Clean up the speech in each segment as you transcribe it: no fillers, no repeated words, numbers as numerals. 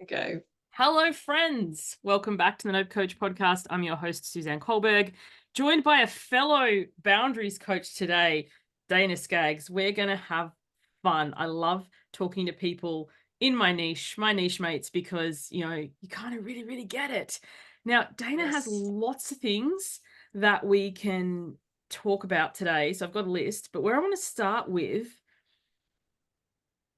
Okay. Hello, friends. Welcome back to the Nope Coach podcast. I'm your host, Suzanne Culberg, joined by a fellow boundaries coach today, Dana Skaggs. We're going to have fun. I love talking to people in my niche mates, because, you kind of really get it. Now, Dana has Yes. lots of things that we can talk about today. So I've got a list, but where I want to start with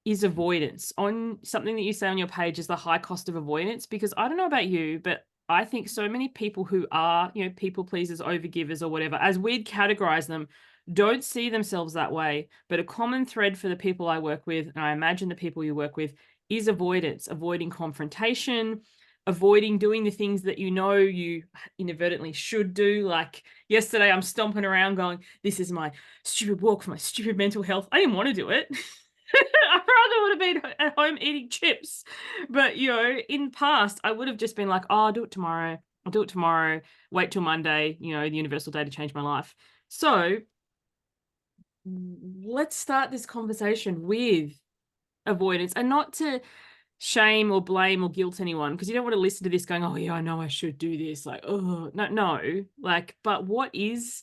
is avoidance. On something that you say on your page is the high cost of avoidance, because I don't know about you, but I think so many people who are, people pleasers, overgivers, or whatever, as we'd categorize them, don't see themselves that way. But a common thread for the people I work with, and I imagine the people you work with, is avoidance, avoiding confrontation, avoiding doing the things that you inadvertently should do. Like yesterday, I'm stomping around going, this is my stupid walk for my stupid mental health. I didn't want to do it. I rather would have been at home eating chips. But, in past, I would have just been like, oh, I'll do it tomorrow. I'll do it tomorrow. Wait till Monday, the universal day to change my life. So let's start this conversation with avoidance, and not to shame or blame or guilt anyone, because you don't want to listen to this going, oh, yeah, I know I should do this. Like, oh, no. Like, but what is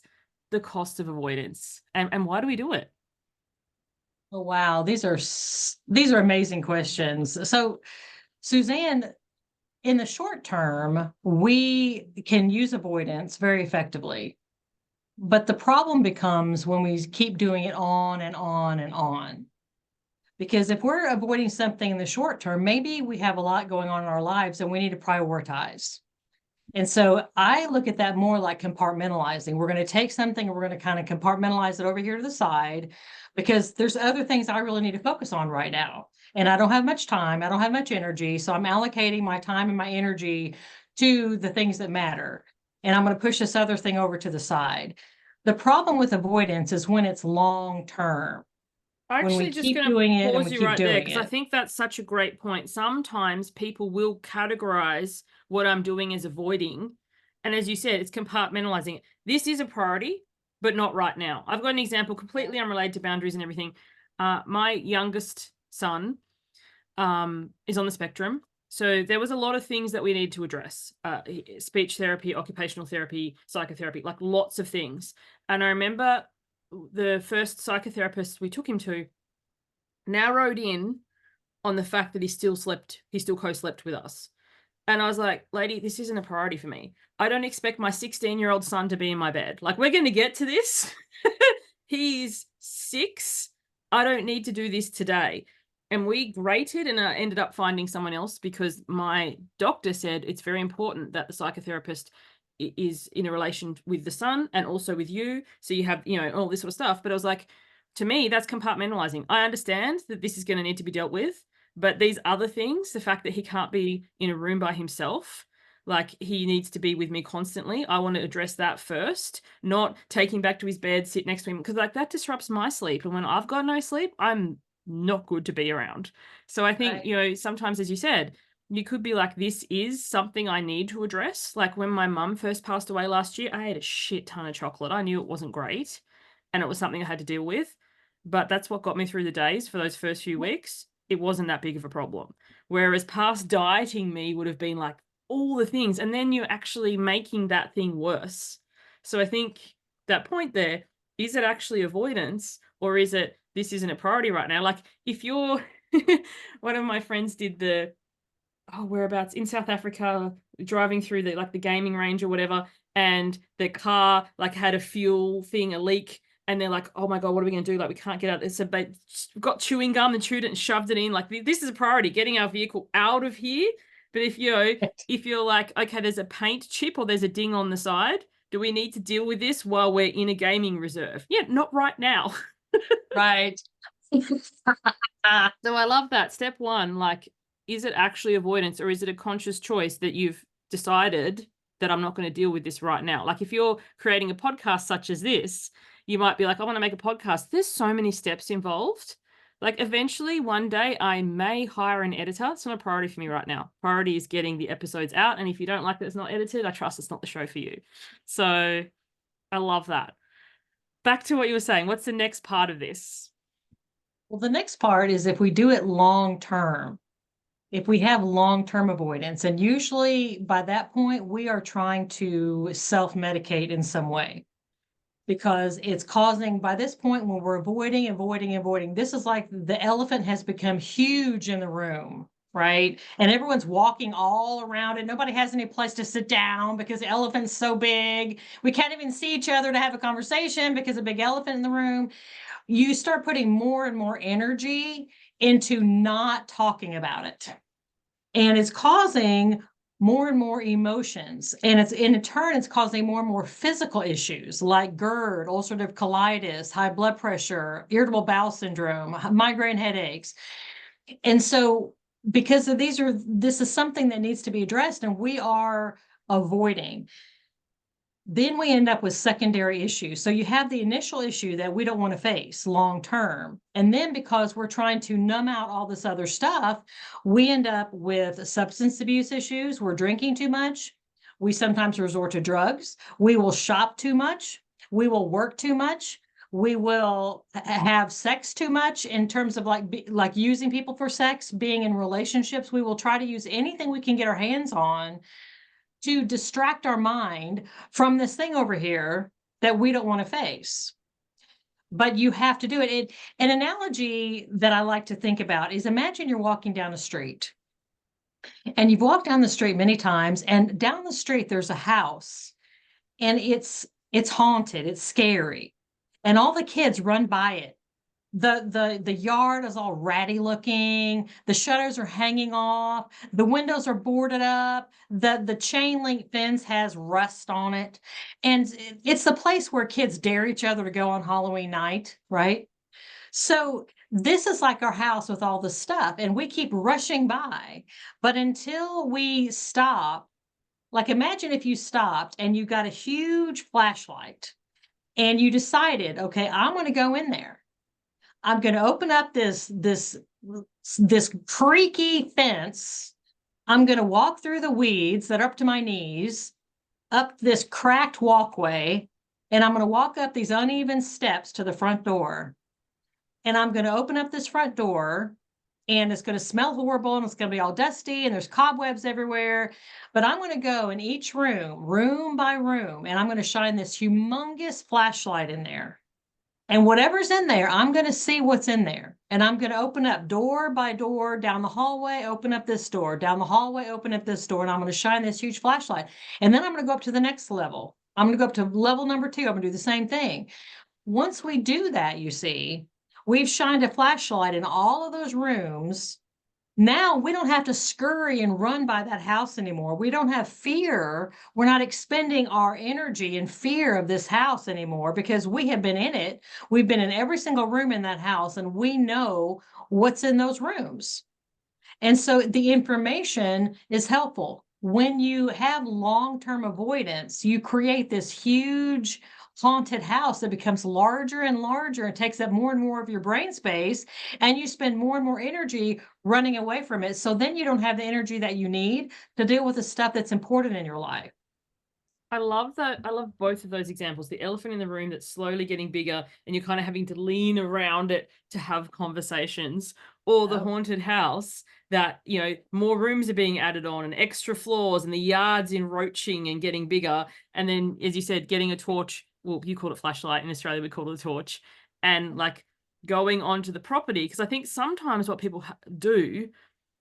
the cost of avoidance, and why do we do it? Oh, wow. These are amazing questions. So, Suzanne, in the short term, we can use avoidance very effectively. But the problem becomes when we keep doing it on and on and on. Because if we're avoiding something in the short term, maybe we have a lot going on in our lives and we need to prioritize. And so I look at that more like compartmentalizing. We're going to take something and we're going to kind of compartmentalize it over here to the side, because there's other things I really need to focus on right now. And I don't have much time. I don't have much energy. So I'm allocating my time and my energy to the things that matter. And I'm going to push this other thing over to the side. The problem with avoidance is when it's long term, I'm when we actually just keep going to doing it and we pause you keep right there, doing because I it. think that's such a great point. Sometimes people will categorize what I'm doing as avoiding. And as you said, it's compartmentalizing it. This is a priority, but not right now. I've got an example completely unrelated to boundaries and everything. My youngest son is on the spectrum. So there was a lot of things that we need to address, speech therapy, occupational therapy, psychotherapy, like lots of things. And I remember the first psychotherapist we took him to narrowed in on the fact that he still co-slept with us. And I was like, lady, this isn't a priority for me. I don't expect my 16-year-old son to be in my bed. Like, we're going to get to this. He's 6. I don't need to do this today. And we grated, and I ended up finding someone else, because my doctor said it's very important that the psychotherapist is in a relation with the son and also with you. So you have, all this sort of stuff. But I was like, to me, that's compartmentalizing. I understand that this is going to need to be dealt with, but these other things, the fact that he can't be in a room by himself, like he needs to be with me constantly, I want to address that first, not take him back to his bed, sit next to him, because like that disrupts my sleep. And when I've got no sleep, I'm not good to be around. So I think, Right. sometimes, as you said, you could be like, this is something I need to address. Like when my mum first passed away last year, I ate a shit ton of chocolate. I knew it wasn't great and it was something I had to deal with. But that's what got me through the days for those first few weeks. It wasn't that big of a problem. Whereas past dieting me would have been like all the things. And then you're actually making that thing worse. So I think that point there, is it actually avoidance, or is it this isn't a priority right now? Like if you're, one of my friends did whereabouts in South Africa, driving through the gaming range or whatever, and their car like had a fuel thing, a leak, and they're like, oh my god, what are we going to do? Like, we can't get out. So they got chewing gum and chewed it and shoved it in. Like, this is a priority, getting our vehicle out of here. But if you're like, okay, there's a paint chip or there's a ding on the side, do we need to deal with this while we're in a gaming reserve? Yeah, not right now. Right. So I love that. Step one, like, is it actually avoidance, or is it a conscious choice that you've decided that I'm not going to deal with this right now? Like if you're creating a podcast such as this, you might be like, I want to make a podcast. There's so many steps involved. Like eventually one day I may hire an editor. It's not a priority for me right now. Priority is getting the episodes out. And if you don't like that it's not edited, I trust it's not the show for you. So I love that. Back to what you were saying. What's the next part of this? Well, the next part is if we do it long term. if we have long-term avoidance, and usually by that point, we are trying to self-medicate in some way because it's causing, by this point, when we're avoiding, this is like the elephant has become huge in the room, right? And everyone's walking all around it. Nobody has any place to sit down because the elephant's so big. We can't even see each other to have a conversation because a big elephant in the room. You start putting more and more energy into not talking about it. And it's causing more and more emotions. And it's in turn, it's causing more and more physical issues like GERD, ulcerative colitis, high blood pressure, irritable bowel syndrome, migraine headaches. And so because of this is something that needs to be addressed and we are avoiding. Then we end up with secondary issues. So you have the initial issue that we don't want to face long term. And then because we're trying to numb out all this other stuff, we end up with substance abuse issues. We're drinking too much. We sometimes resort to drugs. We will shop too much. We will work too much. We will have sex too much in terms of like using people for sex, being in relationships. We will try to use anything we can get our hands on to distract our mind from this thing over here that we don't want to face. But you have to do it. An analogy that I like to think about is imagine you're walking down a street and you've walked down the street many times, and down the street there's a house and it's haunted, it's scary. And all the kids run by it. The yard is all ratty looking, the shutters are hanging off, the windows are boarded up, the chain link fence has rust on it. And it's the place where kids dare each other to go on Halloween night, right? So this is like our house with all the stuff, and we keep rushing by. But until we stop, like imagine if you stopped and you got a huge flashlight and you decided, okay, I'm going to go in there. I'm going to open up this creaky fence. I'm going to walk through the weeds that are up to my knees, up this cracked walkway, and I'm going to walk up these uneven steps to the front door. And I'm going to open up this front door, and it's going to smell horrible, and it's going to be all dusty, and there's cobwebs everywhere. But I'm going to go in each room, room by room, and I'm going to shine this humongous flashlight in there. And whatever's in there, I'm going to see what's in there. And I'm going to open up door by door, down the hallway, open up this door, down the hallway, open up this door, and I'm going to shine this huge flashlight. And then I'm going to go up to the next level. I'm going to go up to level number 2. I'm going to do the same thing. Once we do that, you see, we've shined a flashlight in all of those rooms. Now we don't have to scurry and run by that house anymore. We don't have fear. We're not expending our energy in fear of this house anymore because we have been in it. We've been in every single room in that house and we know what's in those rooms. And so the information is helpful. When you have long-term avoidance, you create this huge haunted house that becomes larger and larger and takes up more and more of your brain space, and you spend more and more energy running away from it. So then you don't have the energy that you need to deal with the stuff that's important in your life. I love that. I love both of those examples. The elephant in the room that's slowly getting bigger and you're kind of having to lean around it to have conversations, or the haunted house that, you know, more rooms are being added on and extra floors and the yard's encroaching and getting bigger. And then, as you said, getting a torch. Well, you called it flashlight. In Australia, we call it a torch. And like going onto the property. Because I think sometimes what people do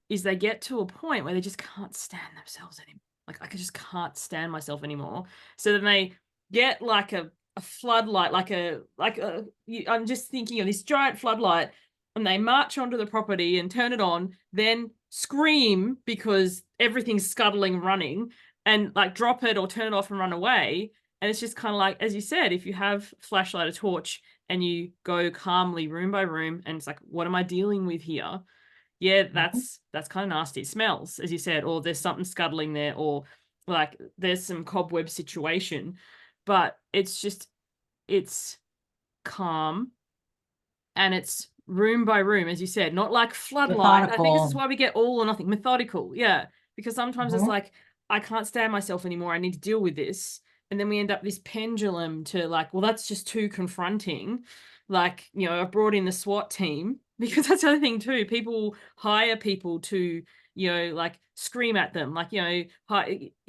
is they get to a point where they just can't stand themselves anymore. Like, I just can't stand myself anymore. So then they get like a floodlight, I'm just thinking of this giant floodlight, and they march onto the property and turn it on, then scream because everything's scuttling, running, and like drop it or turn it off and run away. And it's just kind of like, as you said, if you have flashlight, a torch, and you go calmly room by room, and it's like, what am I dealing with here? Yeah, that's kind of nasty. It smells, as you said, or there's something scuttling there, or like there's some cobweb situation. But it's calm, and it's room by room, as you said, not like floodlight. I think this is why we get all or nothing. Methodical, yeah. Because sometimes it's like, I can't stand myself anymore. I need to deal with this. And then we end up this pendulum to like, well, that's just too confronting. Like, you know, I've brought in the SWAT team, because that's the other thing too. People hire people to like scream at them, like,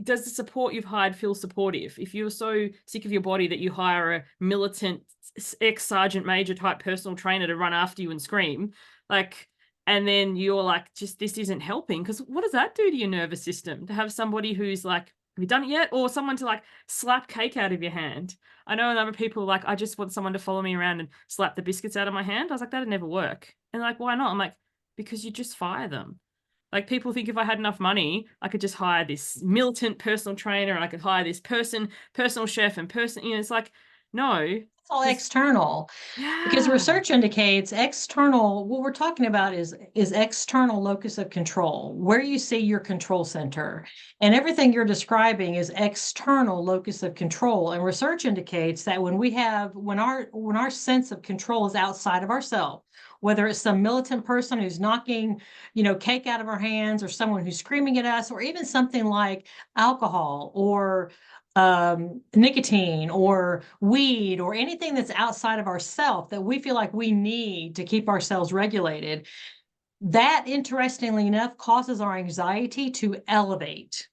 does the support you've hired feel supportive? If you're so sick of your body that you hire a militant ex-sergeant major type personal trainer to run after you and scream, like, and then you're like, just, this isn't helping, because what does that do to your nervous system to have somebody who's like, have you done it yet? Or someone to like slap cake out of your hand. I know other people like, I just want someone to follow me around and slap the biscuits out of my hand. I was like, that'd never work. And like, why not? I'm like, because you just fire them. Like, people think if I had enough money, I could just hire this militant personal trainer and I could hire this personal chef and it's like, no. It's all external. Because Yeah. research indicates external, what we're talking about is external locus of control, where you see your control center. And everything you're describing is external locus of control. And research indicates that when our sense of control is outside of ourselves, whether it's some militant person who's knocking, cake out of our hands, or someone who's screaming at us, or even something like alcohol or nicotine or weed or anything that's outside of ourself that we feel like we need to keep ourselves regulated, that, interestingly enough, causes our anxiety to elevate.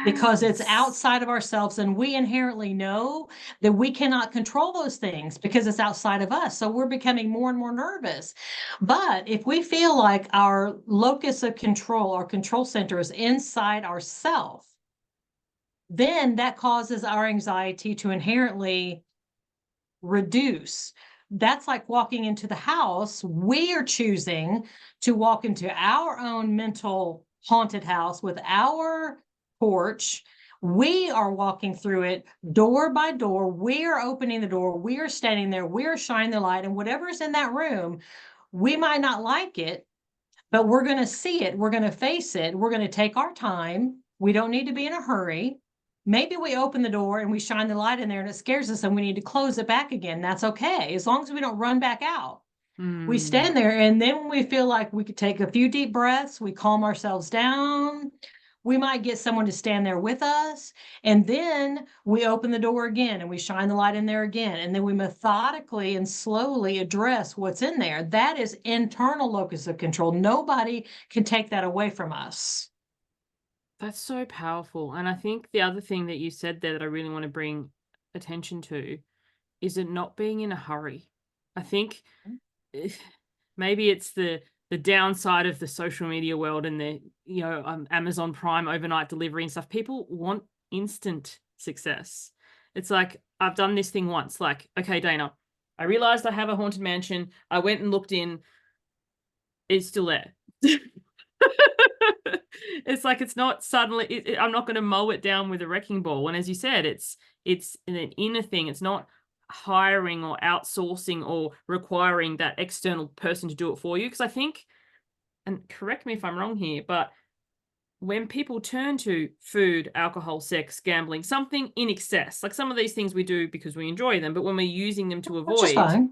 Because it's outside of ourselves, and we inherently know that we cannot control those things because it's outside of us. So we're becoming more and more nervous. But if we feel like our locus of control, our control center, is inside ourself, then that causes our anxiety to inherently reduce. That's like walking into the house. We are choosing to walk into our own mental haunted house with our porch. We are walking through it door by door. We are opening the door. We are standing there. We are shining the light. And whatever's in that room, we might not like it, but we're going to see it. We're going to face it. We're going to take our time. We don't need to be in a hurry. Maybe we open the door and we shine the light in there and it scares us and we need to close it back again. That's okay, as long as we don't run back out. We stand there, and then when we feel like we could take a few deep breaths, we calm ourselves down. We might get someone to stand there with us, and then we open the door again and we shine the light in there again. And then we methodically and slowly address what's in there. That is internal locus of control. Nobody can take that away from us. That's so powerful. And I think the other thing that you said there that I really want to bring attention to is it not being in a hurry. I think maybe it's the downside of the social media world and the Amazon Prime overnight delivery and stuff. People want instant success. It's like, I've done this thing once. Like, okay, Dana, I realized I have a haunted mansion. I went and looked in. It's still there. It's like, it's not suddenly, I'm not going to mow it down with a wrecking ball. And as you said, it's an inner thing. It's not hiring or outsourcing or requiring that external person to do it for you. Because I think, and correct me if I'm wrong here, but when people turn to food, alcohol, sex, gambling, something in excess, like some of these things we do because we enjoy them, but when we're using them to avoid,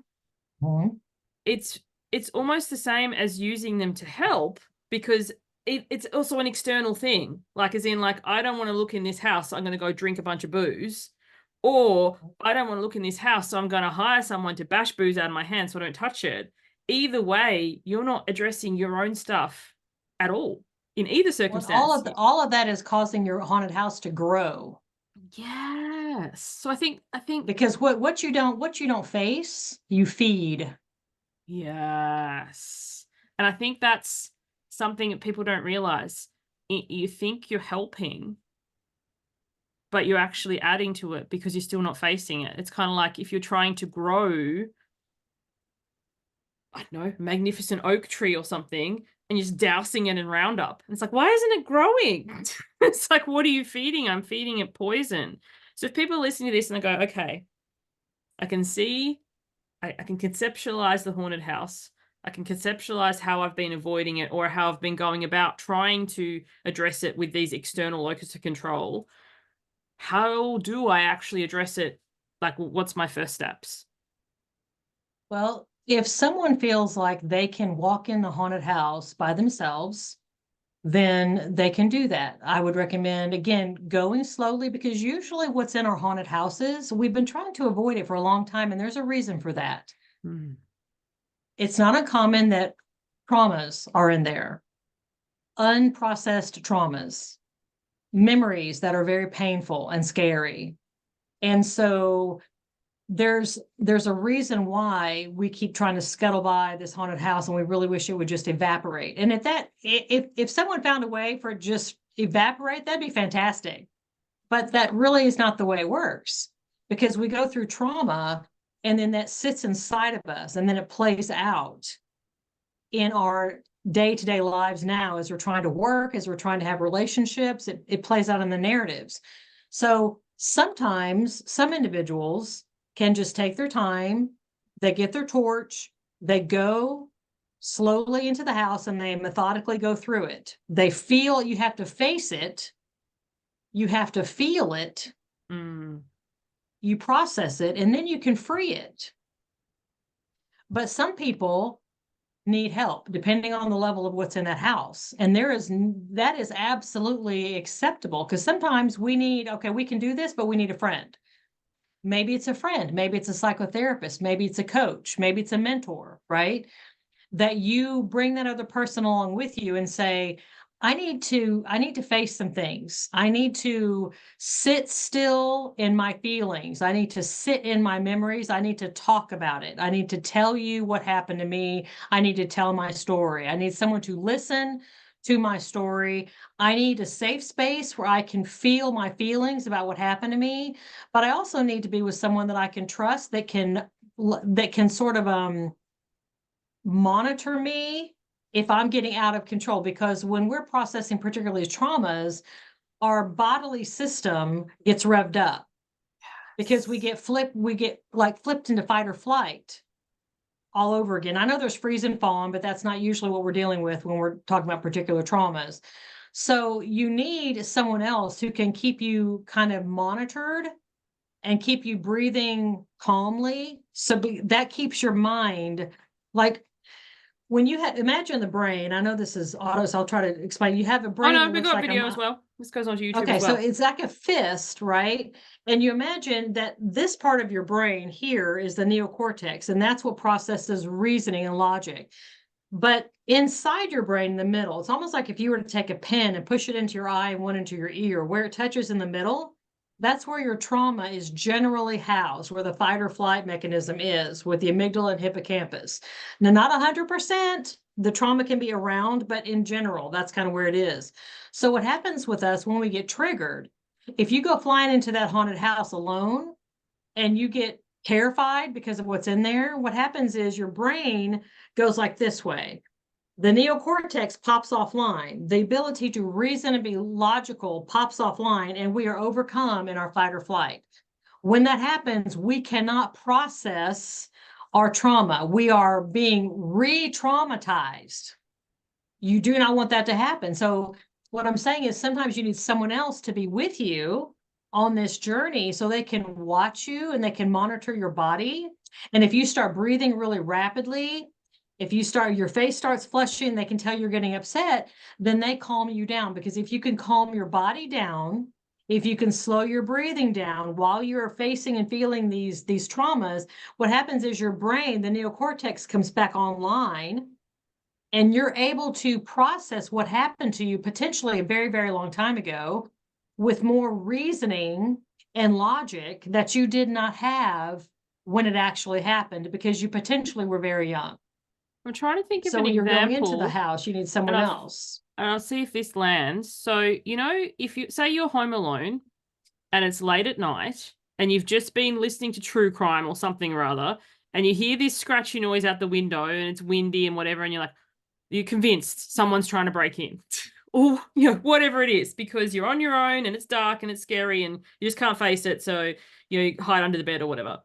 it's almost the same as using them to help, because it's also an external thing. Like, as in, like, I don't want to look in this house, so I'm going to go drink a bunch of booze. Or I don't want to look in this house, so I'm going to hire someone to bash booze out of my hand so I don't touch it. Either way, you're not addressing your own stuff at all in either circumstance. Well, all of that is causing your haunted house to grow. Yes. So I think because what you don't face, you feed. Yes. And I think that's something that people don't realize. You think you're helping, but you're actually adding to it because you're still not facing it. It's kind of like if you're trying to grow, I don't know, magnificent oak tree or something, and you're just dousing it in Roundup. And it's like, why isn't it growing? It's like, what are you feeding? I'm feeding it poison. So if people are listening to this and they go, okay, I can see, I can conceptualize the haunted house. I can conceptualize how I've been avoiding it or how I've been going about trying to address it with these external locus of control. How do I actually address it? Like, what's my first steps? Well, if someone feels like they can walk in the haunted house by themselves, then they can do that. I would recommend, again, going slowly, because usually what's in our haunted houses, we've been trying to avoid it for a long time, and there's a reason for that. It's not uncommon that traumas are in there. unprocessed traumas, memories that are very painful and scary. And so there's a reason why we keep trying to scuttle by this haunted house, and we really wish it would just evaporate. And if someone found a way for it just evaporate, that'd be fantastic. But that really is not the way it works, because we go through trauma and then that sits inside of us, and then it plays out in our day-to-day lives now as we're trying to work, as we're trying to have relationships. It plays out in the narratives. So sometimes some individuals can just take their time, they get their torch, they go slowly into the house, and they methodically go through it. They feel, you have to face it, you have to feel it, you process it, and then you can free it. But some people need help depending on the level of what's in that house. And that is absolutely acceptable, because sometimes we need, okay, we can do this, but we need a friend. Maybe it's a friend, maybe it's a psychotherapist, maybe it's a coach, maybe it's a mentor, right? That you bring that other person along with you and say, I need to face some things. I need to sit still in my feelings. I need to sit in my memories. I need to talk about it. I need to tell you what happened to me. I need to tell my story. I need someone to listen to my story. I need a safe space where I can feel my feelings about what happened to me. But I also need to be with someone that I can trust, that can sort of monitor me if I'm getting out of control. Because when we're processing particularly traumas, our bodily system gets revved up, because we get flipped into fight or flight all over again. I know there's freeze and fawn, but that's not usually what we're dealing with when we're talking about particular traumas. So you need someone else who can keep you kind of monitored and keep you breathing calmly. So that keeps your mind, like, when you imagine the brain, I know this is auto, so I'll try to explain. You have a brain. Oh no, we got video as well. This goes on to YouTube as well. So it's like a fist, right? And you imagine that this part of your brain here is the neocortex, and that's what processes reasoning and logic. But inside your brain, in the middle, it's almost like if you were to take a pen and push it into your eye and one into your ear, where it touches in the middle, that's where your trauma is generally housed, where the fight or flight mechanism is, with the amygdala and hippocampus. Now, not 100%, the trauma can be around, but in general, that's kind of where it is. So what happens with us when we get triggered, if you go flying into that haunted house alone and you get terrified because of what's in there, what happens is your brain goes like this way. The neocortex pops offline. The ability to reason and be logical pops offline, and we are overcome in our fight or flight. When that happens, we cannot process our trauma. We are being re-traumatized. You do not want that to happen. So what I'm saying is sometimes you need someone else to be with you on this journey, so they can watch you and they can monitor your body. And if you start breathing really rapidly, if your face starts flushing, they can tell you're getting upset, then they calm you down. Because if you can calm your body down, if you can slow your breathing down while you're facing and feeling these traumas, what happens is your brain, the neocortex, comes back online, and you're able to process what happened to you potentially a very, very long time ago with more reasoning and logic that you did not have when it actually happened, because you potentially were very young. I'm trying to think of So an when you're example. going into the house, you need someone else. And I'll see if this lands. So, you know, if you say you're home alone and it's late at night and you've just been listening to true crime or something or other, and you hear this scratchy noise out the window and it's windy and whatever, and you're convinced someone's trying to break in or, you know, whatever it is, because you're on your own and it's dark and it's scary and you just can't face it. So you hide under the bed or whatever.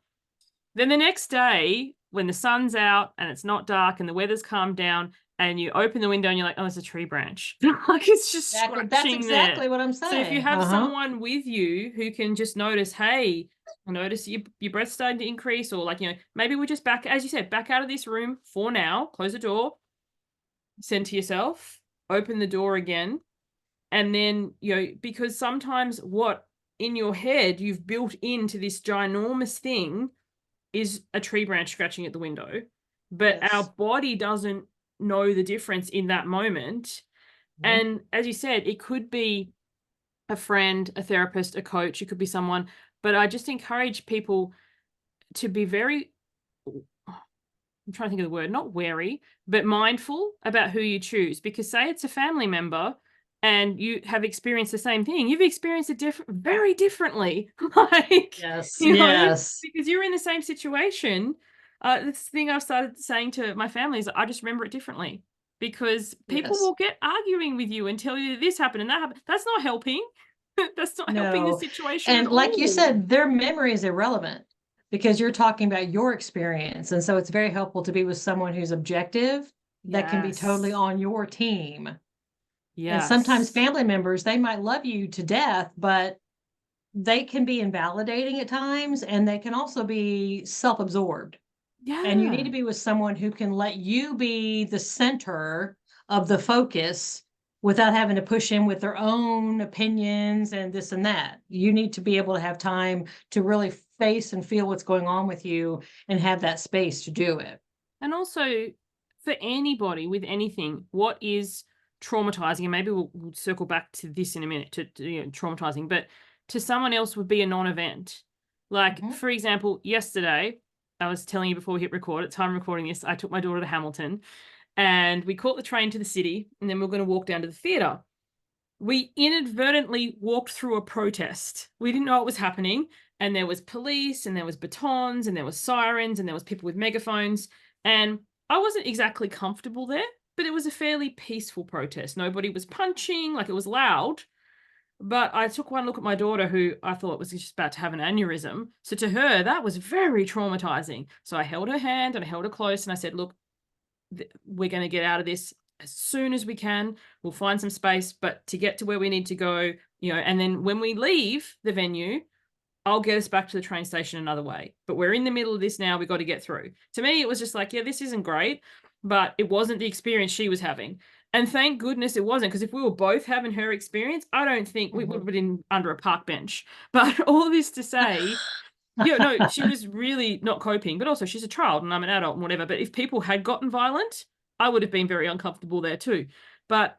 Then the next day, when the sun's out and it's not dark and the weather's calmed down, and you open the window and you're like, oh, it's a tree branch. Like, it's just scratching That's exactly there. what I'm saying. So if you have someone with you who can just notice, hey, I notice your breath's starting to increase, or like, you know, maybe we're just back, as you said, back out of this room for now, close the door, send to yourself, open the door again. And then, you know, because sometimes what in your head you've built into this ginormous thing is a tree branch scratching at the window, but our body doesn't know the difference in that moment. And as you said, it could be a friend, a therapist, a coach, it could be someone, but I just encourage people to be very, I'm trying to think of the word, not wary, but mindful about who you choose. Because say it's a family member and you have experienced the same thing, you've experienced it very differently. Like, Yes, you know, yes, because you're in the same situation. This thing I've started saying to my family is I just remember it differently because people yes. will get arguing with you and tell you this happened and that happened. That's not helping. That's not helping the No. situation at And like you all. said, their memory is irrelevant because you're talking about your experience. And so it's very helpful to be with someone who's objective that can be totally Yes. on your team. And sometimes Yes. family members, they might love you to death, but they can be invalidating at times and they can also be self-absorbed. And you need to Yeah. be with someone who can let you be the center of the focus without having to push in with their own opinions and this and that. You need to be able to have time to really face and feel what's going on with you and have that space to do it. And also, for anybody with anything, what is traumatizing, and maybe we'll circle back to this in a minute to traumatizing, but to someone else would be a non event. Like, Mhm. for example, yesterday, I was telling you before we hit record, at time recording this, I took my daughter to Hamilton and we caught the train to the city and then we are going to walk down to the theatre. We inadvertently walked through a protest. We didn't know what was happening. And there was police and there was batons and there was sirens and there was people with megaphones. And I wasn't exactly comfortable there, but it was a fairly peaceful protest. Nobody was punching, like it was loud. But I took one look at my daughter who I thought was just about to have an aneurysm. So to her, that was very traumatizing. So I held her hand and I held her close and I said, look, we're going to get out of this as soon as we can. We'll find some space, but to get to where we need to go, and then when we leave the venue, I'll get us back to the train station another way. But we're in the middle of this now. We've got to get through. To me, it was just like, yeah, this isn't great, but it wasn't the experience she was having. And thank goodness it wasn't, because if we were both having her experience, I don't think we would have been under a park bench. But all this to say, yeah, no, she was really not coping, but also she's a child and I'm an adult and whatever. But if people had gotten violent, I would have been very uncomfortable there too. But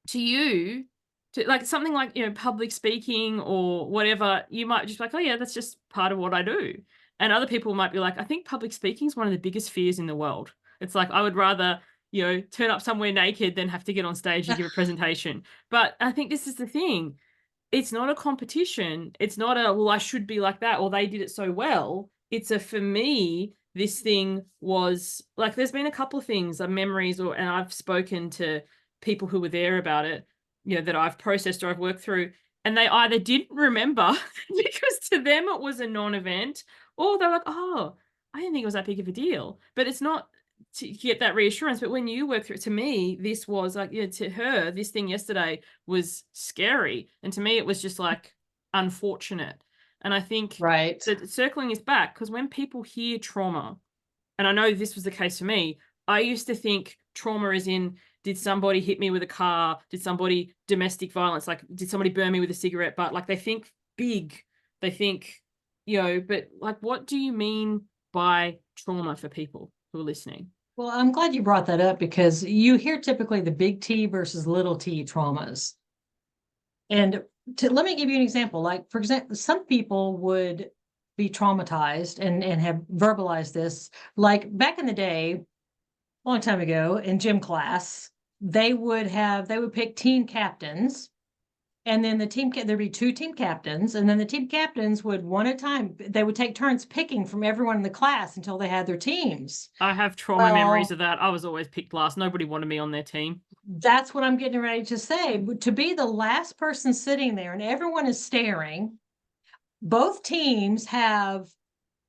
to you, to like something like, public speaking or whatever, you might just be like, oh yeah, that's just part of what I do. And other people might be like, I think public speaking is one of the biggest fears in the world. It's like, I would rather, turn up somewhere naked than have to get on stage and give a presentation. But I think this is the thing, it's not a competition. It's not a, well, I should be like that, or they did it so well. It's a, for me, this thing was like, there's been a couple of things, memories, and I've spoken to people who were there about it, that I've processed or I've worked through, and they either didn't remember because to them it was a non-event, or they're like, oh, I didn't think it was that big of a deal. But it's not to get that reassurance. But when you work through it, to me, this was like, to her, this thing yesterday was scary. And to me, it was just like unfortunate. And I think Right. that circling is back, because when people hear trauma, and I know this was the case for me, I used to think trauma is in, did somebody hit me with a car? Did somebody domestic violence? Like, did somebody burn me with a cigarette butt? Like, they think big. They think, but like, what do you mean by trauma for people who are listening? Well, I'm glad you brought that up because you hear typically the big T versus little t traumas. And let me give you an example. Like, for example, some people would be traumatized and have verbalized this. Like back in the day, a long time ago in gym class, they would pick team captains. And then there'd be two team captains, and then the team captains would one at a time, they would take turns picking from everyone in the class until they had their teams. I have trauma memories Well, of that. I was always picked last. Nobody wanted me on their team. that's what I'm getting ready to say. To be the last person sitting there and everyone is staring, both teams have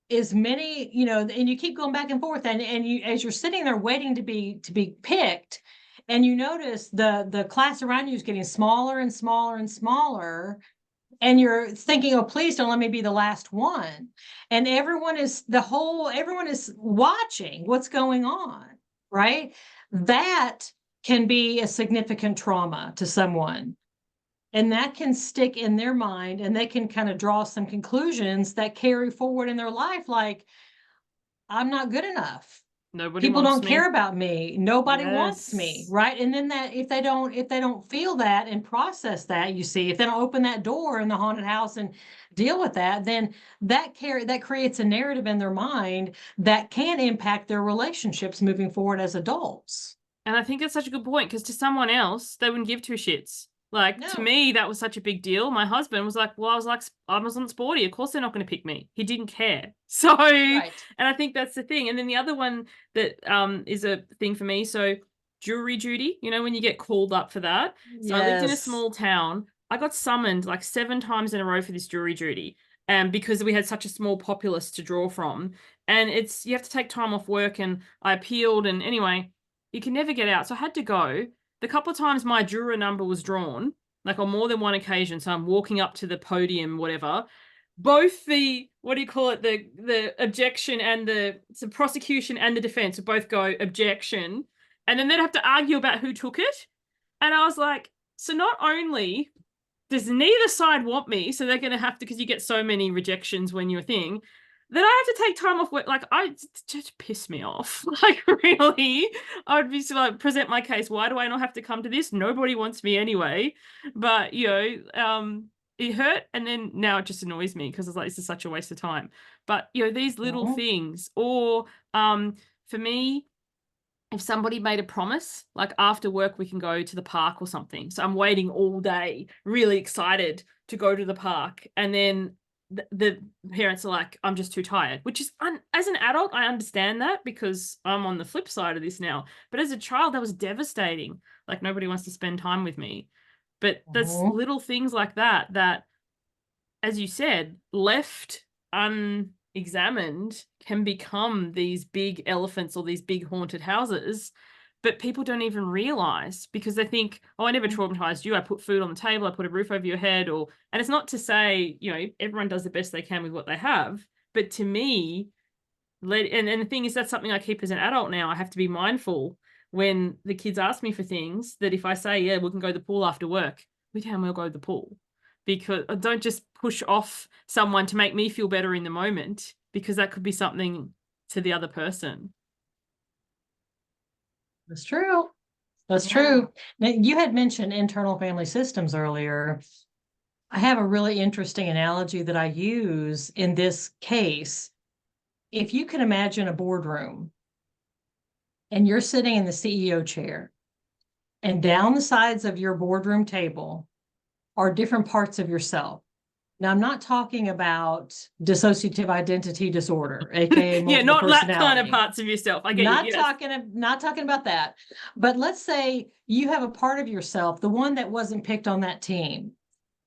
as many, and you keep going back and forth, and you as you're sitting there waiting to be picked, and you notice the class around you is getting smaller and smaller and smaller, and you're thinking, oh, please don't let me be the last one. And everyone is watching what's going on, right? That can be a significant trauma to someone. And that can stick in their mind and they can kind of draw some conclusions that carry forward in their life, like, I'm not good enough. Nobody People wants don't me. care about me. Nobody wants me, Yes. right? And then that if they don't feel that and process that, you see, if they don't open that door in the haunted house and deal with that, then that creates a narrative in their mind that can impact their relationships moving forward as adults. And I think it's such a good point because to someone else, they wouldn't give two shits. Like to No. me, that was such a big deal. My husband was like, "Well, I was on Sporty. Of course, they're not going to pick me." He didn't care. So, and Right. I think that's the thing. And then the other one that is a thing for me. So, jury duty. You know, when you get called up for that. So I lived in a Yes. small town. I got summoned like 7 times in a row for this jury duty, and because we had such a small populace to draw from, and it's you have to take time off work, and I appealed, and anyway you can never get out. So I had to go. The couple of times my juror number was drawn, like on more than one occasion, so I'm walking up to the podium, whatever. Both the what do you call it? The objection and the prosecution and the defense would both go objection, and then they'd have to argue about who took it. And I was like, so not only does neither side want me, so they're going to have to because you get so many rejections when you're a thing. Then I have to take time off work. Like, I just piss me off. Like, really, I would be like, present my case. Why do I not have to come to this? Nobody wants me anyway. But it hurt, and then now it just annoys me because it's like this is such a waste of time. But these little Mhm. things, or for me, if somebody made a promise, like after work we can go to the park or something. So I'm waiting all day, really excited to go to the park. And then the parents are like, I'm just too tired, which is, as an adult, I understand that because I'm on the flip side of this now. But as a child, that was devastating. Like nobody wants to spend time with me. But there's Mhm. little things like that, as you said, left unexamined can become these big elephants or these big haunted houses, but people don't even realize because they think, oh, I never traumatized you. I put food on the table, I put a roof over your head, and it's not to say, everyone does the best they can with what they have. But to me, and the thing is, that's something I keep as an adult now. I have to be mindful when the kids ask me for things that if I say, yeah, we can go to the pool after work, we can, we'll go to the pool because don't just push off someone to make me feel better in the moment because that could be something to the other person. That's true. That's Yeah. true. Now, you had mentioned internal family systems earlier. I have a really interesting analogy that I use in this case. If you can imagine a boardroom and you're sitting in the CEO chair, and down the sides of your boardroom table are different parts of yourself. Now, I'm not talking about dissociative identity disorder, aka Yeah, multiple not that kind of personality. parts of yourself. I get you. Yes. Not talking about that. But let's say you have a part of yourself, the one that wasn't picked on that team,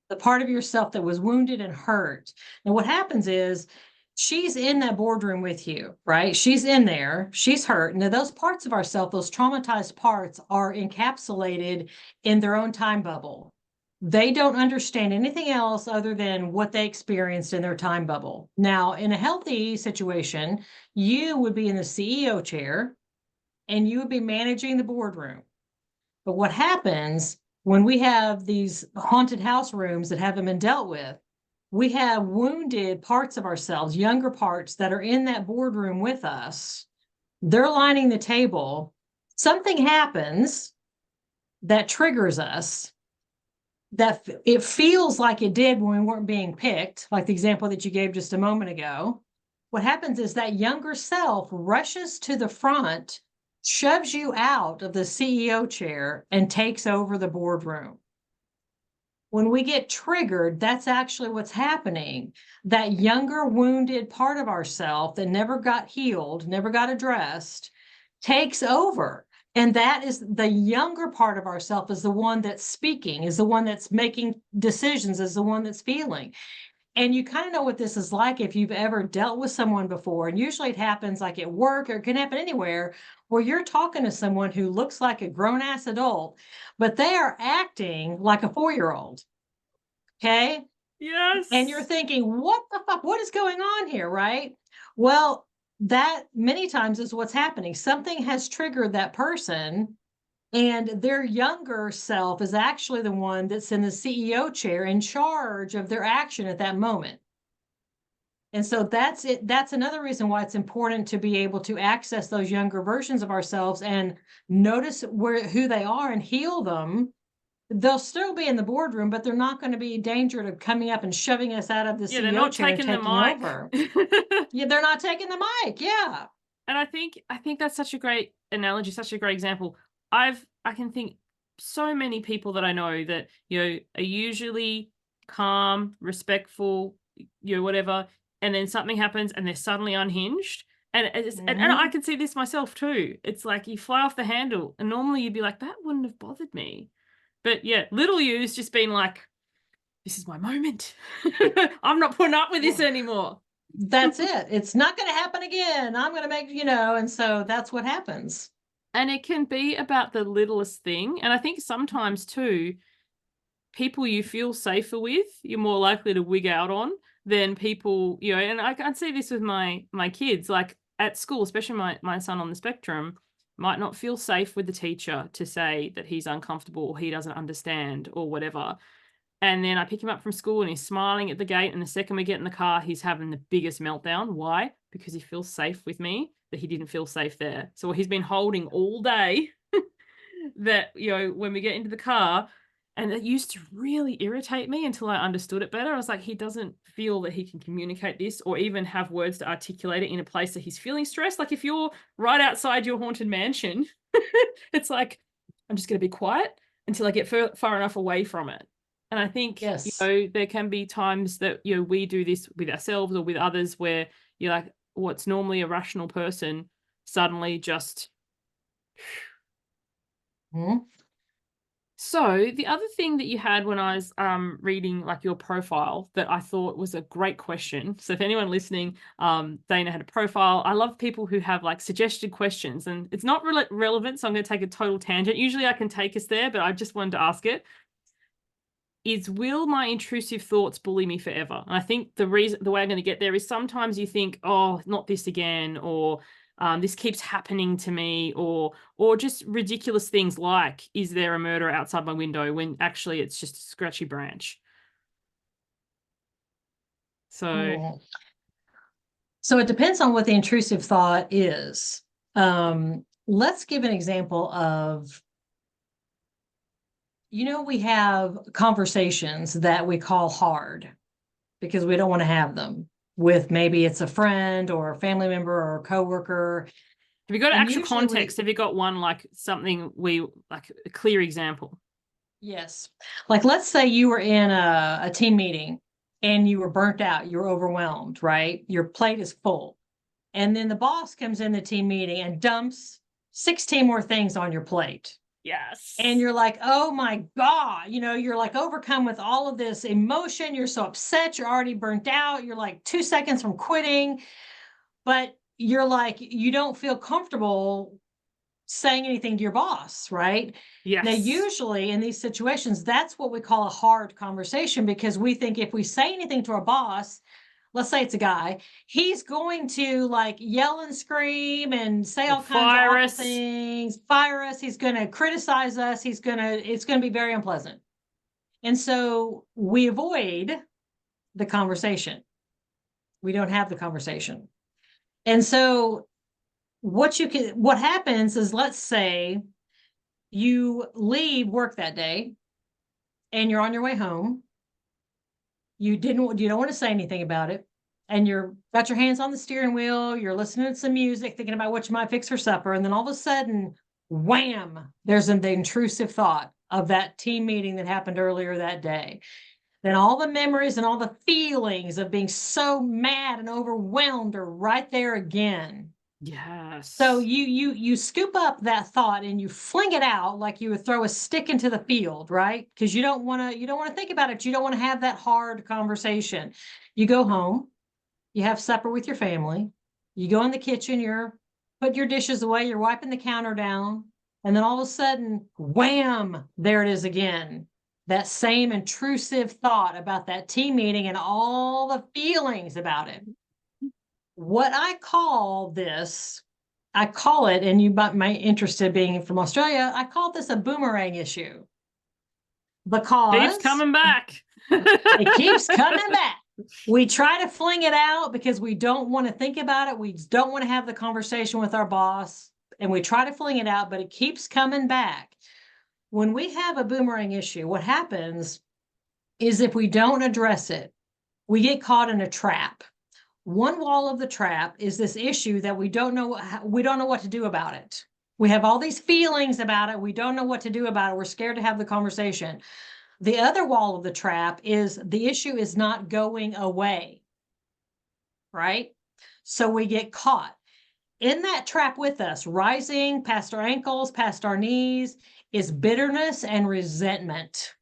the part of yourself that was wounded and hurt. And what happens is she's in that boardroom with you, right? She's in there, she's hurt. Now, those parts of ourselves, those traumatized parts, are encapsulated in their own time bubble. They don't understand anything else other than what they experienced in their time bubble. Now, in a healthy situation, you would be in the CEO chair and you would be managing the boardroom. But what happens when we have these haunted house rooms that haven't been dealt with, we have wounded parts of ourselves, younger parts that are in that boardroom with us. They're lining the table. Something happens that triggers us that it feels like it did when we weren't being picked, like the example that you gave just a moment ago. What happens is that younger self rushes to the front, shoves you out of the CEO chair, and takes over the boardroom. When we get triggered, that's actually what's happening. That younger, wounded part of ourself that never got healed, never got addressed, takes over. And that is the younger part of ourself is the one that's speaking, is the one that's making decisions, is the one that's feeling. And you kind of know what this is like if you've ever dealt with someone before. And usually it happens like at work or it can happen anywhere where you're talking to someone who looks like a grown ass adult, but they are acting like a 4-year-old. Okay. And you're Yes. thinking, what the fuck? What is going on here? Right. Well, that many times is what's happening. Something has triggered that person, and their younger self is actually the one that's in the CEO chair in charge of their action at that moment. And so that's it. That's another reason why it's important to be able to access those younger versions of ourselves and notice who they are and heal them. They'll still be in the boardroom, but they're not going to be a danger to coming up and shoving us out of the Yeah, they're CEO not chair, taking the taking mic. over. Yeah, they're not taking the mic. Yeah. And I think that's such a great analogy, such a great example. I can think so many people that I know that, are usually calm, respectful, whatever, and then something happens and they're suddenly unhinged. And and I can see this myself too. It's like you fly off the handle, and normally you'd be like, that wouldn't have bothered me. But yeah, little you's just been like, this is my moment. I'm not putting up with this anymore. That's it. It's not going to happen again. I'm going to make, and so that's what happens. And it can be about the littlest thing. And I think sometimes too, people you feel safer with, you're more likely to wig out on than people, and I can see this with my kids, like at school, especially my son on the spectrum, might not feel safe with the teacher to say that he's uncomfortable or he doesn't understand or whatever. And then I pick him up from school and he's smiling at the gate. And the second we get in the car, he's having the biggest meltdown. Why? Because he feels safe with me, that he didn't feel safe there. So he's been holding all day that, when we get into the car, and it used to really irritate me until I understood it better. I was like, he doesn't feel that he can communicate this or even have words to articulate it in a place that he's feeling stressed. Like if you're right outside your haunted mansion, it's like, I'm just going to be quiet until I get far enough away from it. And I think, yes, there can be times that, we do this with ourselves or with others where you're like, what's normally a rational person suddenly just. So the other thing that you had when I was reading like your profile that I thought was a great question. So if anyone listening, Dana had a profile. I love people who have like suggested questions, and it's not really relevant, so I'm going to take a total tangent. Usually I can take us there, but I just wanted to ask it. Is, will my intrusive thoughts bully me forever? And I think the way I'm going to get there is sometimes you think, oh, not this again, or this keeps happening to me, or just ridiculous things like, is there a murderer outside my window, when actually it's just a scratchy branch. So it depends on what the intrusive thought is. Let's give an example of, we have conversations that we call hard because we don't want to have them with, maybe it's a friend or a family member or a coworker. Have you got actual context? Have you got one, like something like a clear example? Yes. Like, let's say you were in a team meeting and you were burnt out, you were overwhelmed, right? Your plate is full. And then the boss comes in the team meeting and dumps 16 more things on your plate. Yes. And you're like, oh my God, you're like overcome with all of this emotion. You're so upset. You're already burnt out. You're like 2 seconds from quitting, but you're like, you don't feel comfortable saying anything to your boss, right? Yes. Now, usually in these situations, that's what we call a hard conversation, because we think if we say anything to our boss, let's say it's a guy, he's going to like yell and scream and say all kinds of awful things, fire us. He's going to criticize us. It's going to be very unpleasant. And so we avoid the conversation. We don't have the conversation. And so what happens is, let's say you leave work that day and you're on your way home. You don't want to say anything about it. And you're got your hands on the steering wheel. You're listening to some music, thinking about what you might fix for supper. And then all of a sudden, wham, there's the intrusive thought of that team meeting that happened earlier that day. Then all the memories and all the feelings of being so mad and overwhelmed are right there again. Yes. So you scoop up that thought and you fling it out like you would throw a stick into the field, right? Because you don't want to think about it. You don't want to have that hard conversation. You go home, you have supper with your family, you go in the kitchen, you're putting your dishes away, you're wiping the counter down, and then all of a sudden, wham, there it is again. That same intrusive thought about that team meeting and all the feelings about it. What I call it, and you might interested being from Australia, I call this a boomerang issue. Because keeps coming back. it keeps coming back. We try to fling it out because we don't want to think about it. We don't want to have the conversation with our boss, and we try to fling it out, but it keeps coming back. When we have a boomerang issue, what happens is if we don't address it, we get caught in a trap. One wall of the trap is this issue that we don't know what to do about it. We have all these feelings about it. We don't know what to do about it. We're scared to have the conversation. The other wall of the trap is the issue is not going away, right? So we get caught in that trap with us, rising past our ankles, past our knees, is bitterness and resentment.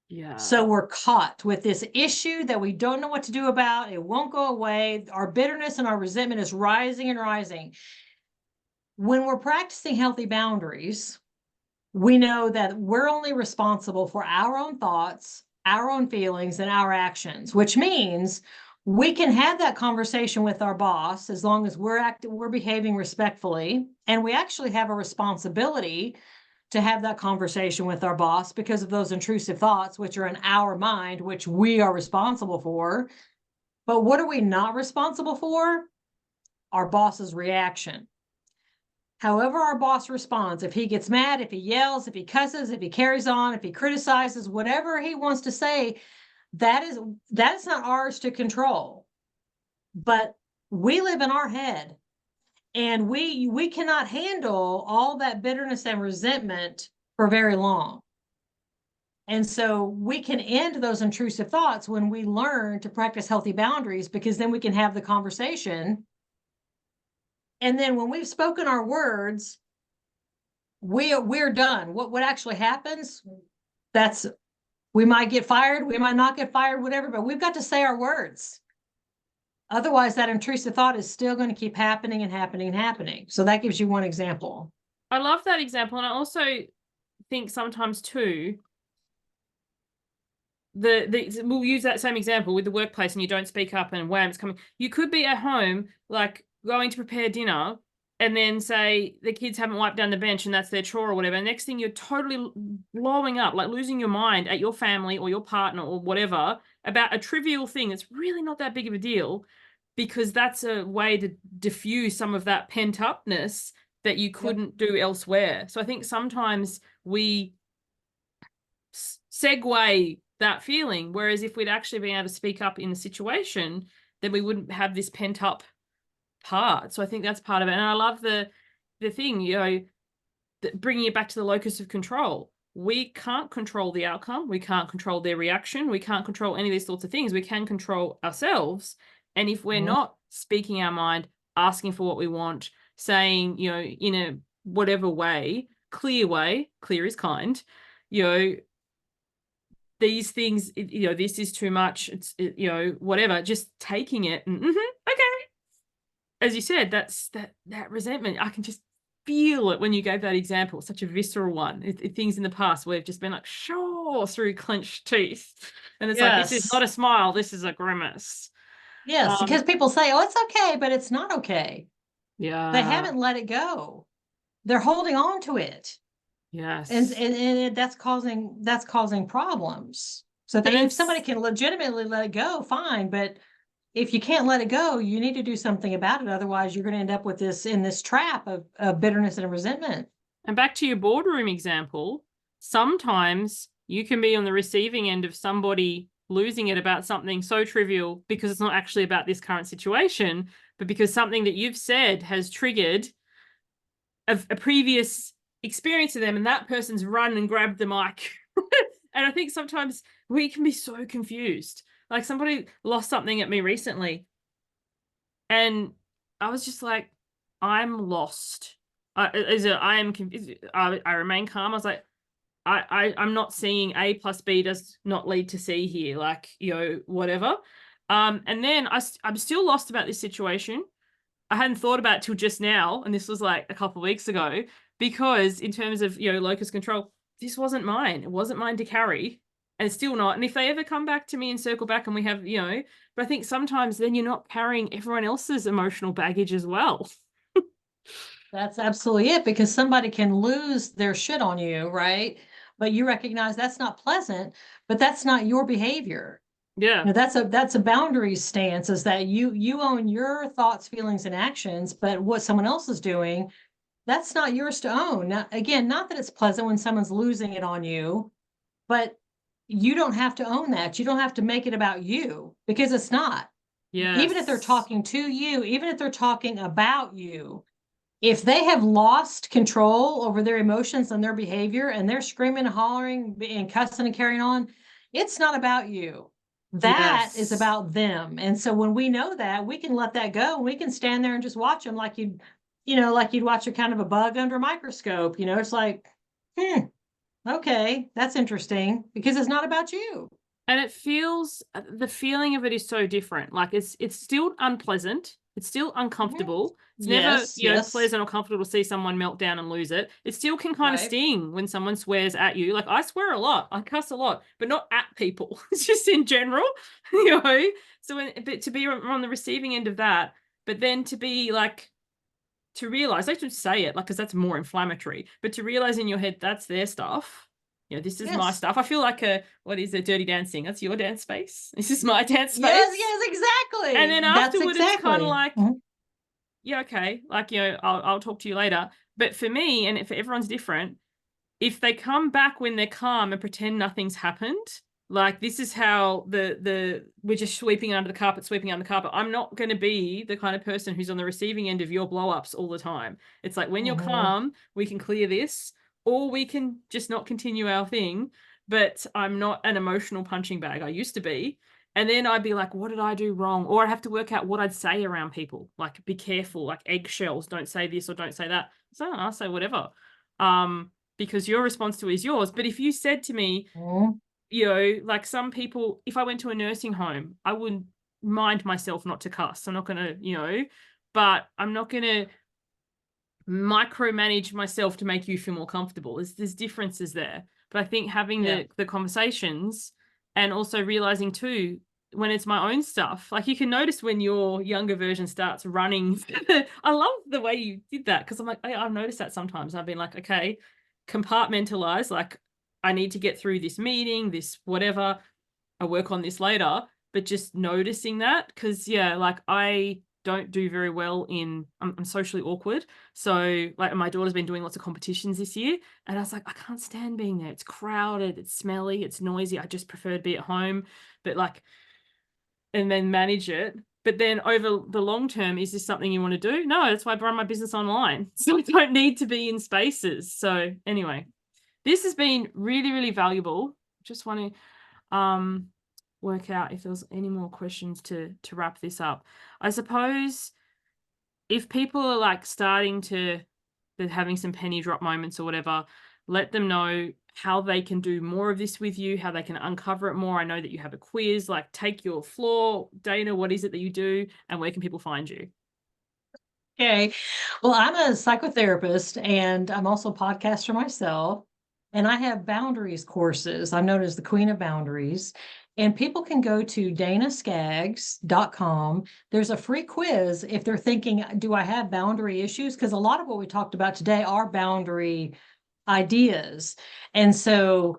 Yeah. So we're caught with this issue that we don't know what to do about. It won't go away. Our bitterness and our resentment is rising and rising. When we're practicing healthy boundaries, we know that we're only responsible for our own thoughts, our own feelings, and our actions, which means we can have that conversation with our boss as long as we're behaving respectfully. And we actually have a responsibility to have that conversation with our boss because of those intrusive thoughts, which are in our mind, which we are responsible for. But what are we not responsible for? Our boss's reaction. However our boss responds, if he gets mad, if he yells, if he cusses, if he carries on, if he criticizes, whatever he wants to say, that's not ours to control. But we live in our head, and we cannot handle all that bitterness and resentment for very long. And so we can end those intrusive thoughts when we learn to practice healthy boundaries, because then we can have the conversation. And then when we've spoken our words, we're done. What actually happens, we might get fired, we might not get fired, whatever, but we've got to say our words. Otherwise, that intrusive thought is still going to keep happening and happening and happening. So that gives you one example. I love that example. And I also think sometimes too, we'll use that same example with the workplace, and you don't speak up and wham, it's coming. You could be at home, like going to prepare dinner, and then say the kids haven't wiped down the bench and that's their chore or whatever. Next thing, you're totally blowing up, like losing your mind at your family or your partner or whatever about a trivial thing that's really not that big of a deal, because that's a way to diffuse some of that pent upness that you couldn't do elsewhere. So I think sometimes we segue that feeling, whereas if we'd actually been able to speak up in the situation, then we wouldn't have this pent up part. So I think that's part of it. And I love the thing, bringing it back to the locus of control. We can't control the outcome. We can't control their reaction. We can't control any of these sorts of things. We can control ourselves. And if we're not speaking our mind, asking for what we want, saying, in a whatever way, clear is kind, these things, this is too much, it's, whatever, just taking it and okay. As you said, that's that resentment. I can just feel it when you gave that example, such a visceral one. Things in the past where we've just been like, sure, through clenched teeth. And it's like, this is not a smile, this is a grimace. Yes, because people say, oh, it's okay, but it's not okay. Yeah. They haven't let it go. They're holding on to it. Yes. And that's causing problems. So if somebody can legitimately let it go, fine. But if you can't let it go, you need to do something about it. Otherwise, you're going to end up with this trap of bitterness and resentment. And back to your boardroom example, sometimes you can be on the receiving end of somebody losing it about something so trivial because it's not actually about this current situation, but because something that you've said has triggered a previous experience of them, and that person's run and grabbed the mic. And I think sometimes we can be so confused. Like somebody lost something at me recently, and I was just like, I'm lost. I am confused. I remain calm. I was like, I'm not seeing A plus B does not lead to C here. Like, whatever. And then I'm still lost about this situation. I hadn't thought about it till just now, and this was like a couple of weeks ago, because in terms of, locus control, this wasn't mine. It wasn't mine to carry, and it's still not. And if they ever come back to me and circle back and we have, but I think sometimes then you're not carrying everyone else's emotional baggage as well. That's absolutely it, because somebody can lose their shit on you, right? But you recognize that's not pleasant, but that's not your behavior. Yeah. Now, that's a boundary stance, is that you own your thoughts, feelings, and actions, but what someone else is doing, that's not yours to own. Now, again, not that it's pleasant when someone's losing it on you, but you don't have to own that. You don't have to make it about you, because it's not. Even if they're Yes. talking to you, even if they're talking about you, if they have lost control over their emotions and their behavior and they're screaming and hollering and cussing and carrying on, it's not about you. That is Yes. about them. And so when we know that, we can let that go. We can stand there and just watch them like like you'd watch a kind of a bug under a microscope. It's like, hmm, okay, that's interesting, because it's not about you. And it feels, the feeling of it is so different. Like it's still unpleasant. It's still Mhm. uncomfortable. It's never, Yes, yes, pleasant or comfortable to see someone melt down and lose it. It still can kind of right. sting when someone swears at you. Like I swear a lot, I cuss a lot, but not at people. It's just in general, you know. But to be on the receiving end of that, but then to be like, to realize, I should say it, like, because that's more inflammatory, but to realize in your head that's their stuff. This is my Yes. stuff. I feel like what is it, Dirty Dancing? That's your dance space. This is my dance Yes, space. yes, And exactly. then That's afterward, it's kind of exactly. like, Mhm. yeah, okay, like, I'll talk to you later. But for me, and for everyone's different, if they come back when they're calm and pretend nothing's happened, like this is how we're just sweeping under the carpet, sweeping under the carpet. I'm not going to be the kind of person who's on the receiving end of your blow ups all the time. It's like when you're Mhm. calm, we can clear this, or we can just not continue our thing. But I'm not an emotional punching bag. I used to be. And then I'd be like, what did I do wrong? Or I'd have to work out what I'd say around people. Like, be careful, like eggshells, don't say this or don't say that. So I'll say whatever. Because your response to it is yours. But if you said to me, Mhm. like some people, if I went to a nursing home, I wouldn't mind myself not to cuss. I'm not going to, but I'm not going to micromanage myself to make you feel more comfortable. There's differences there. But I think having Yeah. the conversations, and also realizing too, when it's my own stuff, like you can notice when your younger version starts running. I love the way you did that, because I'm like, I've noticed that sometimes. I've been like, okay, compartmentalize, like I need to get through this meeting, this whatever, I'll work on this later. But just noticing that, because yeah, like I don't do very well I'm socially awkward. So like my daughter's been doing lots of competitions this year, and I was like, I can't stand being there. It's crowded, it's smelly, it's noisy. I just prefer to be at home. But like, and then manage it. But then over the long term, is this something you want to do? No, that's why I run my business online. So I don't need to be in spaces. So anyway, this has been really, really valuable. Just want to work out if there's any more questions to wrap this up. I suppose if people are like starting to, they're having some penny drop moments or whatever, let them know how they can do more of this with you, how they can uncover it more. I know that you have a quiz, like take your floor. Dana, what is it that you do, and where can people find you? Okay. Well, I'm a psychotherapist and I'm also a podcaster myself. And I have boundaries courses. I'm known as the Queen of Boundaries. And people can go to danaskaggs.com. There's a free quiz if they're thinking, do I have boundary issues? Because a lot of what we talked about today are boundary ideas. And so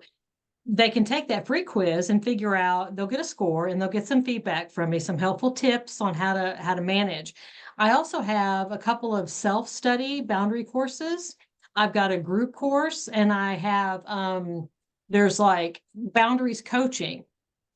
they can take that free quiz and figure out, they'll get a score and they'll get some feedback from me, some helpful tips on how to manage. I also have a couple of self-study boundary courses. I've got a group course, and I have there's like boundaries coaching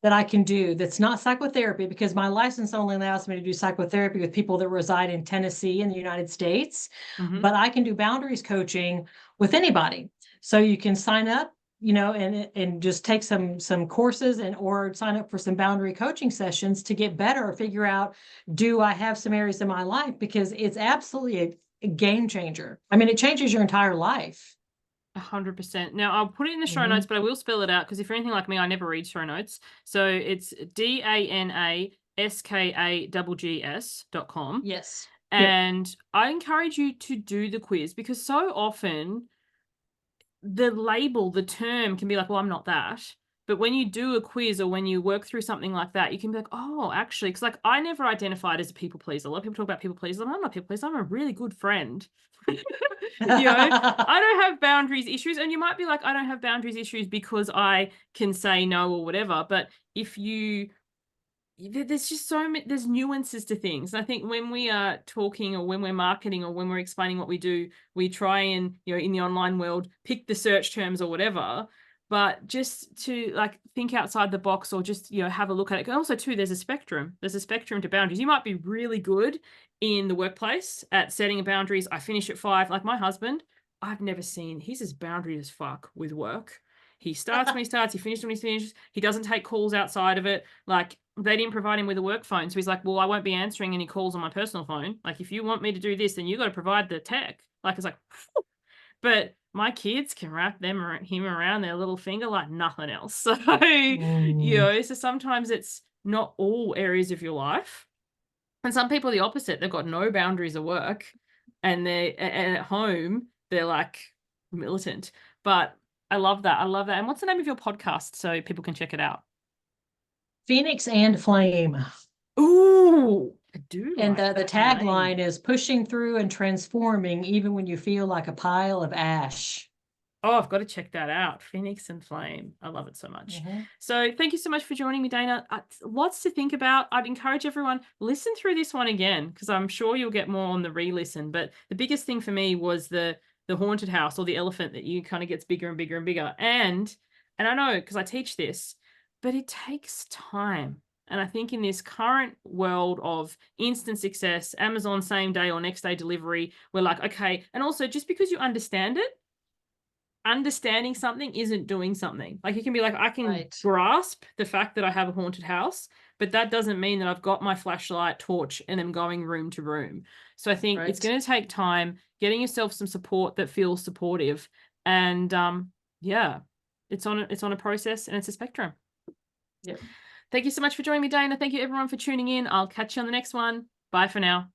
that I can do that's not psychotherapy, because my license only allows me to do psychotherapy with people that reside in Tennessee in the United States. Mm-hmm. But I can do boundaries coaching with anybody. So you can sign up, and just take some courses, and or sign up for some boundary coaching sessions to get better, or figure out, do I have some areas in my life? Because it's absolutely a game changer. I mean, it changes your entire life. 100%. Now I'll put it in the show notes, Mhm. but I will spell it out, because if you're anything like me, I never read show notes. So it's DANASKAGGS.com. Yes. Yep. And I encourage you to do the quiz, because so often the label, the term can be like, well, I'm not that. But when you do a quiz or when you work through something like that, you can be like, oh, actually, because like I never identified as a people pleaser. A lot of people talk about people pleasers. I'm not a people pleaser. I'm a really good friend. I don't have boundaries issues. And you might be like, I don't have boundaries issues because I can say no or whatever. But if you there's just so many, there's nuances to things. I think when we are talking or when we're marketing or when we're explaining what we do, we try and, you know, in the online world, pick the search terms or whatever, but just to like think outside the box or just, you know, have a look at it. And also too, there's a spectrum to boundaries. You might be really good in the workplace at setting boundaries. I finish at 5. Like my husband, I've never seen, he's as boundary as fuck with work. He starts when he starts, he finishes when he finishes. He doesn't take calls outside of it. Like, they didn't provide him with a work phone. So he's like, well, I won't be answering any calls on my personal phone. Like, if you want me to do this, then you got to provide the tech. Like, it's like, phew. But my kids can wrap him around their little finger like nothing else. So, you know, so sometimes it's not all areas of your life. And some people are the opposite. They've got no boundaries at work and at home, they're like militant. But I love that. I love that. And what's the name of your podcast so people can check it out? Phoenix and Flame. Ooh, I do. And like the that name. tagline is pushing through and transforming even when you feel like a pile of ash. Oh, I've got to check that out. Phoenix and Flame. I love it so much. So thank you so much for joining me, Dana. Lots to think about. I'd encourage everyone, listen through this one again, because I'm sure you'll get more on the re-listen. But the biggest thing for me was the haunted house or the elephant that you kind of gets bigger and bigger and bigger. And I know because I teach this, but it takes time. And I think in this current world of instant success, Amazon same day or next day delivery, we're like, okay. And also just because you understand it, understanding something isn't doing something. Like you can be like, I can grasp the fact that I have a haunted house, but that doesn't mean that I've got my flashlight, torch, and I'm going room to room. So I think it's going to take time, getting yourself some support that feels supportive. And yeah, it's on a process and it's a spectrum. Yep. Thank you so much for joining me, Dana. Thank you everyone for tuning in. I'll catch you on the next one. Bye for now.